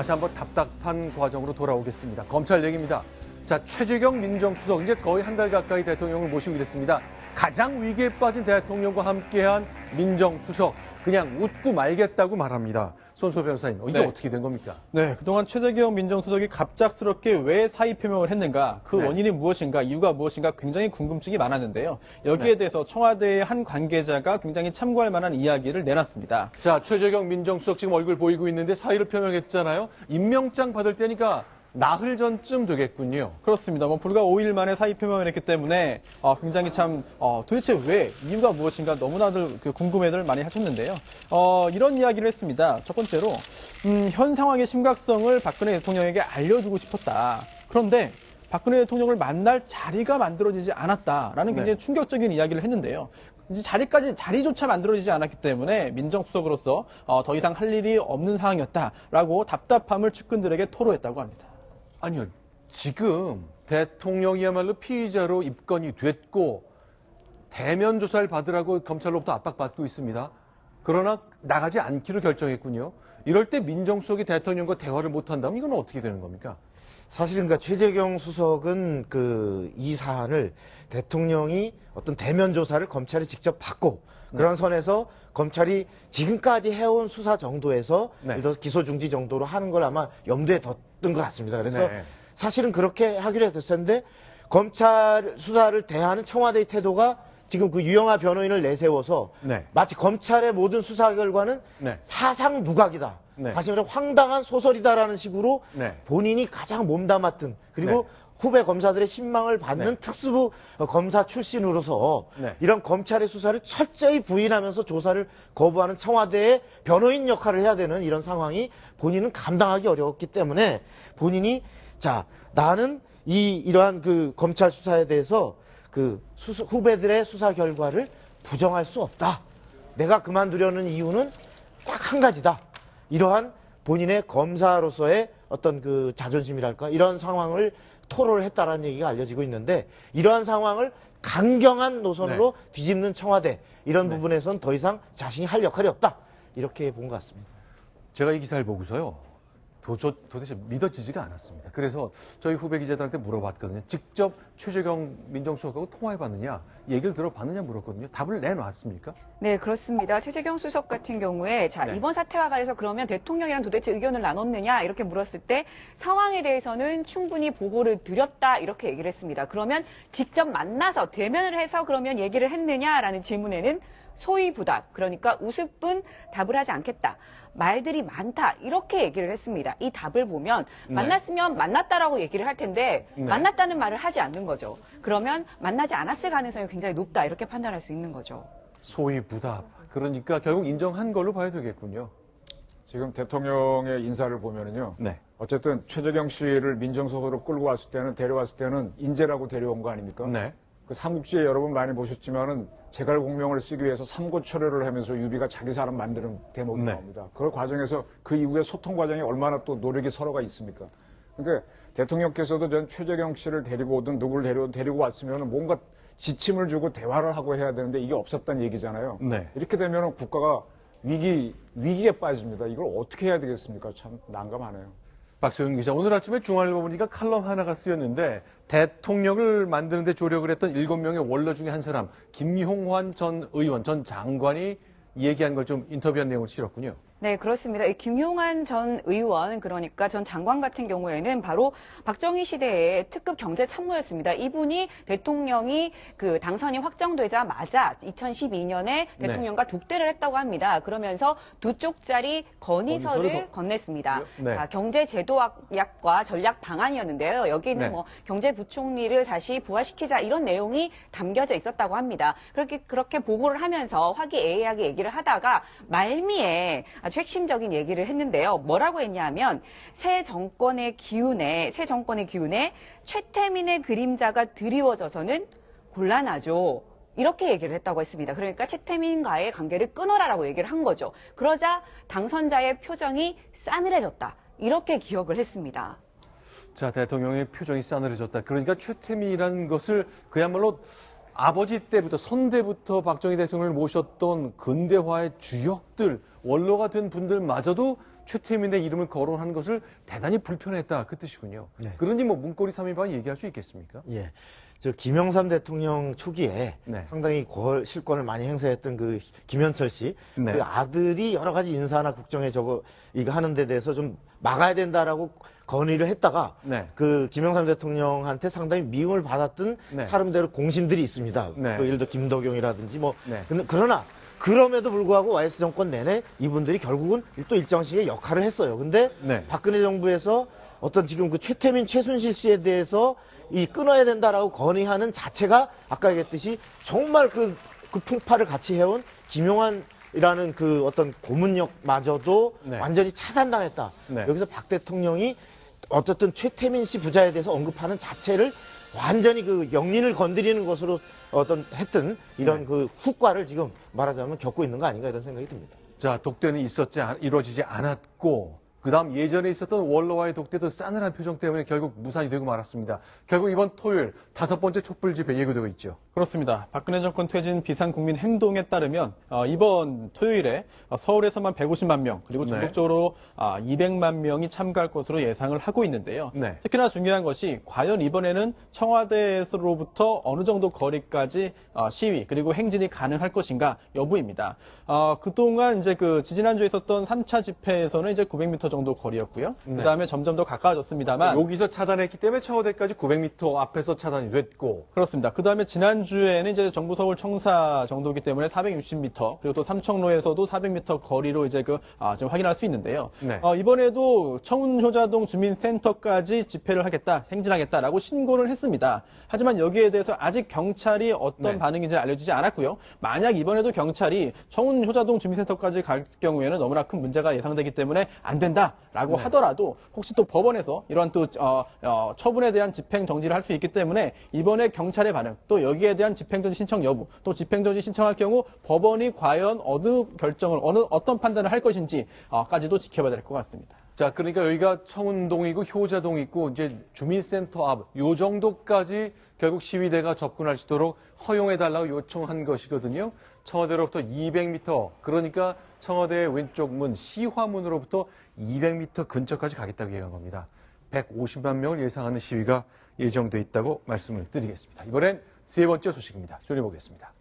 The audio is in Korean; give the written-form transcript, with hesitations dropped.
다시 한번 답답한 과정으로 돌아오겠습니다. 검찰 얘기입니다. 자, 최재경 민정수석 이제 거의 한 달 가까이 대통령을 모시고 있습니다. 가장 위기에 빠진 대통령과 함께한 민정수석 그냥 웃고 말겠다고 말합니다. 손소 변호사님, 이게 어떻게 된 겁니까? 네, 그동안 최재경 민정수석이 갑작스럽게 왜 사의 표명을 했는가, 그 원인이 무엇인가, 이유가 무엇인가 굉장히 궁금증이 많았는데요. 여기에 대해서 청와대의 한 관계자가 굉장히 참고할 만한 이야기를 내놨습니다. 자, 최재경 민정수석 지금 얼굴 보이고 있는데 사의를 표명했잖아요. 임명장 받을 때니까 나흘 전쯤 되겠군요. 그렇습니다. 불과 5일 만에 사의 표명을 했기 때문에 굉장히 참 도대체 왜, 이유가 무엇인가 너무나들 궁금해들 많이 하셨는데요. 이런 이야기를 했습니다. 첫 번째로 현 상황의 심각성을 박근혜 대통령에게 알려주고 싶었다. 그런데 박근혜 대통령을 만날 자리가 만들어지지 않았다라는 굉장히 충격적인 이야기를 했는데요. 이제 자리조차 만들어지지 않았기 때문에 민정수석으로서 더 이상 할 일이 없는 상황이었다라고 답답함을 측근들에게 토로했다고 합니다. 아니요, 지금 대통령이야말로 피의자로 입건이 됐고 대면 조사를 받으라고 검찰로부터 압박받고 있습니다. 그러나 나가지 않기로 결정했군요. 이럴 때 민정수석이 대통령과 대화를 못한다면 이건 어떻게 되는 겁니까? 사실은 최재경 수석은 이 사안을 대통령이 어떤 대면 조사를 검찰이 직접 받고 그런 선에서 검찰이 지금까지 해온 수사 정도에서 예를 들어서 기소 중지 정도로 하는 걸 아마 염두에 뒀던 것 같습니다. 그래서 사실은 그렇게 하기로 했었는데 검찰 수사를 대하는 청와대의 태도가 지금 그 유영하 변호인을 내세워서 마치 검찰의 모든 수사 결과는 사상 누각이다. 다시 말해 황당한 소설이다라는 식으로 본인이 가장 몸담았던 그리고 후배 검사들의 신망을 받는 특수부 검사 출신으로서 이런 검찰의 수사를 철저히 부인하면서 조사를 거부하는 청와대의 변호인 역할을 해야 되는 이런 상황이 본인은 감당하기 어려웠기 때문에 본인이 나는 이러한 검찰 수사에 대해서 후배들의 수사 결과를 부정할 수 없다. 내가 그만두려는 이유는 딱 한 가지다. 이러한 본인의 검사로서의 어떤 자존심이랄까 이런 상황을 토로를 했다라는 얘기가 알려지고 있는데 이러한 상황을 강경한 노선으로 뒤집는 청와대 이런 부분에선 더 이상 자신이 할 역할이 없다. 이렇게 본 것 같습니다. 제가 이 기사를 보고서요. 도대체 믿어지지가 않았습니다. 그래서 저희 후배 기자들한테 물어봤거든요. 직접 최재경 민정수석하고 통화해봤느냐, 얘기를 들어봤느냐 물었거든요. 답을 내놨습니까? 네, 그렇습니다. 최재경 수석 같은 경우에 이번 사태와 관해서 그러면 대통령이랑 도대체 의견을 나눴느냐 이렇게 물었을 때 상황에 대해서는 충분히 보고를 드렸다 이렇게 얘기를 했습니다. 그러면 직접 만나서 대면을 해서 그러면 얘기를 했느냐라는 질문에는 소위부답, 그러니까 우습분 답을 하지 않겠다. 말들이 많다 이렇게 얘기를 했습니다. 이 답을 보면 만났으면 만났다라고 얘기를 할 텐데 만났다는 말을 하지 않는 거죠. 그러면 만나지 않았을 가능성이 굉장히 높다 이렇게 판단할 수 있는 거죠. 소위부답. 그러니까 결국 인정한 걸로 봐야 되겠군요. 지금 대통령의 인사를 보면은요. 어쨌든 최재경 씨를 민정수석으로 끌고 왔을 때는 데려왔을 때는 인재라고 데려온 거 아닙니까? 그 삼국지에 여러분 많이 보셨지만은 제갈공명을 쓰기 위해서 삼고초려를 하면서 유비가 자기 사람 만드는 대목이 나옵니다. 그 과정에서 그 이후에 소통 과정에 얼마나 또 노력이 서로가 있습니까? 그러니까 대통령께서도 전 최재경 씨를 데리고 오든 누구를 데리고 왔으면 뭔가 지침을 주고 대화를 하고 해야 되는데 이게 없었다는 얘기잖아요. 이렇게 되면 국가가 위기에 빠집니다. 이걸 어떻게 해야 되겠습니까? 참 난감하네요. 박소영 기자, 오늘 아침에 중앙일보 보니까 칼럼 하나가 쓰였는데 대통령을 만드는 데 조력을 했던 7명의 원로 중에 한 사람 김용환 전 의원, 전 장관이 얘기한 걸 좀 인터뷰한 내용을 실었군요. 네, 그렇습니다. 김용환 전 의원, 그러니까 전 장관 같은 경우에는 바로 박정희 시대의 특급 경제참모였습니다. 이분이 대통령이 당선이 확정되자마자 2012년에 대통령과 독대를 했다고 합니다. 그러면서 2쪽짜리 건의서를 건넸습니다. 경제제도약과 전략 방안이었는데요. 여기는 경제부총리를 다시 부활시키자 이런 내용이 담겨져 있었다고 합니다. 그렇게 보고를 하면서 화기애애하게 얘기를 하다가 말미에 아주 핵심적인 얘기를 했는데요. 뭐라고 했냐면 새 정권의 기운에 최태민의 그림자가 드리워져서는 곤란하죠. 이렇게 얘기를 했다고 했습니다. 그러니까 최태민과의 관계를 끊어라라고 얘기를 한 거죠. 그러자 당선자의 표정이 싸늘해졌다. 이렇게 기억을 했습니다. 자, 대통령의 표정이 싸늘해졌다. 그러니까 최태민이라는 것을 그야말로 아버지 때부터 선대부터 박정희 대통령을 모셨던 근대화의 주역들, 원로가 된 분들마저도 최태민의 이름을 거론하는 것을 대단히 불편했다 그 뜻이군요. 네. 그러니 뭐 문고리 3인방 얘기할 수 있겠습니까? 예. 저 김영삼 대통령 초기에 네. 상당히 실권을 많이 행사했던 그 김현철 씨, 네. 그 아들이 여러 가지 인사나 국정에 이거 하는 데 대해서 좀 막아야 된다라고 건의를 했다가 네. 그 김영삼 대통령한테 상당히 미움을 받았던 네. 사람대로 공신들이 있습니다. 네. 그 예를 들어 김덕용이라든지 뭐 네. 그러나 그럼에도 불구하고 YS 정권 내내 이분들이 결국은 또 일정 시기에 역할을 했어요. 근데 네. 박근혜 정부에서 어떤 지금 그 최태민, 최순실 씨에 대해서 이 끊어야 된다라고 건의하는 자체가 아까 얘기했듯이 정말 그 풍파를 같이 해온 김용환이라는 그 어떤 고문력마저도 네. 완전히 차단당했다. 네. 여기서 박 대통령이 어쨌든 최태민 씨 부자에 대해서 언급하는 자체를 완전히 그 영린을 건드리는 것으로 했던 이런 네. 그 후과를 지금 말하자면 겪고 있는 거 아닌가 이런 생각이 듭니다. 자, 독대는 이루어지지 않았고, 그 다음 예전에 있었던 원로와의 독대도 싸늘한 표정 때문에 결국 무산이 되고 말았습니다. 결국 이번 토요일 5번째 촛불 집회 예고되고 있죠. 그렇습니다. 박근혜 정권 퇴진 비상국민 행동에 따르면 이번 토요일에 서울에서만 150만 명 그리고 네. 전국적으로 200만 명이 참가할 것으로 예상을 하고 있는데요. 네. 특히나 중요한 것이 과연 이번에는 청와대에서로부터 어느 정도 거리까지 시위 그리고 행진이 가능할 것인가 여부입니다. 그동안 이제 그 지지난주에 있었던 3차 집회에서는 이제 900m 정도 거리였고요. 네. 그다음에 점점 더 가까워졌습니다만 여기서 차단했기 때문에 청와대까지 900m 앞에서 차단이 됐고, 그렇습니다. 그 다음에 지난주에는 이제 정부 서울 청사 정도이기 때문에 460m, 그리고 또 삼청로에서도 400m 거리로 이제 지금 확인할 수 있는데요. 네. 이번에도 청운효자동 주민센터까지 집회를 하겠다, 행진하겠다라고 신고를 했습니다. 하지만 여기에 대해서 아직 경찰이 어떤 네. 반응인지 알려지지 않았고요. 만약 이번에도 경찰이 청운효자동 주민센터까지 갈 경우에는 너무나 큰 문제가 예상되기 때문에 안 된다라고 네. 하더라도 혹시 또 법원에서 이러한 또 처분에 대한 집행 정지를 할 수 있기 때문에 이번에 경찰의 반응, 또 여기에 대한 집행정지 신청 여부, 또 집행정지 신청할 경우 법원이 과연 어떤 판단을 할 것인지까지도 지켜봐야 될 것 같습니다. 자, 그러니까 여기가 청운동이고 효자동 있고 이제 주민센터 앞 요 정도까지 결국 시위대가 접근할 수 있도록 허용해달라고 요청한 것이거든요. 청와대로부터 200m, 그러니까 청와대의 왼쪽 문 시화문으로부터 200m 근처까지 가겠다고 얘기한 겁니다. 150만 명을 예상하는 시위가 예정돼 있다고 말씀을 드리겠습니다. 이번엔 세 번째 소식입니다. 줄여보겠습니다.